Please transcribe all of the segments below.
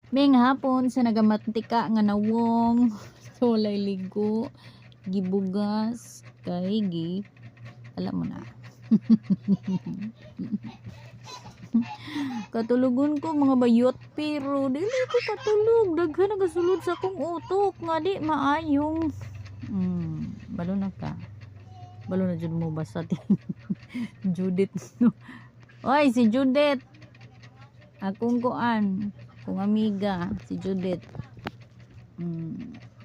May nga hapon sa nagamantika nga nawong solay ligo gibugas kay alam mo na. Katulugon ko mga bayot pero dili ko katulog, daghan nagasulod sa akong utok nga di maayong. Balo na ka. Balo na jud mo basta Judith no. Oy, si Judith. Akong kuan, kung amiga, si Judith.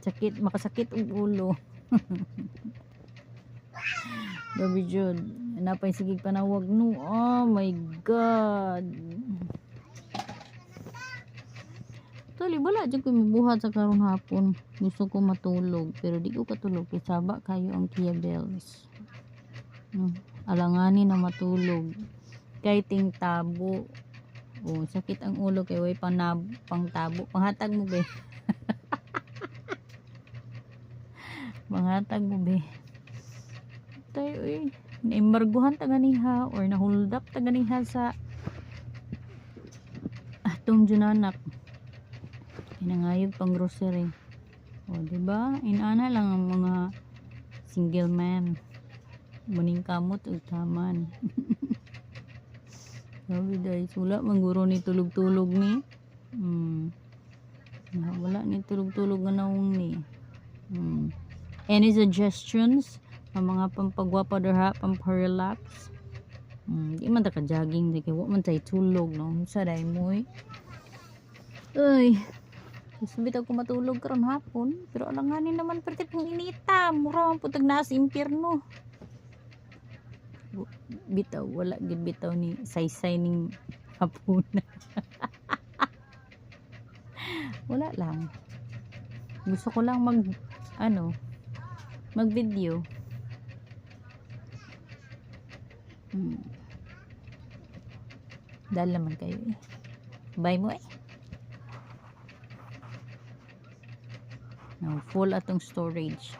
Sakit, makasakit ang ulo. Gabi Jud. Napay sige panawag no. Oh my God. Tali, wala dyan ko mabuhat sa karong hapon. Gusto ko matulog. Pero di ko katulog. Kisaba kayo ang Kia Bells. Alanganin na matulog. Kay ting tabo. Oh, sakit ang ulo kay way pang tabo. Panghatag mo be. Panghatag mo be. Tayo naimbarguhan ta ganiha or nahuldap ta ganiha sa atong junanak. Pinangayog pang grocery. O, diba? Inana lang ang mga single man. Muning kamot ug taman. Sabi dahil sula mangguro ni tulog-tulog ni. Wala ni tulog-tulog nga naong ni. Any suggestions? Ang mga pampagwapa dara, pamparelax? Di man ta ka jogging, di kay wa man tay tulog no. Sa day mo Uy. Sabit ako matulog karon hapon, pero alanganin naman perti kung inita, mura man putag naa sa impyerno. Bitaw wala gid bitaw ni saysay ning hapon. Wala lang. Gusto ko lang mag video. Dahil naman kayo Bye mo Now, full atong storage.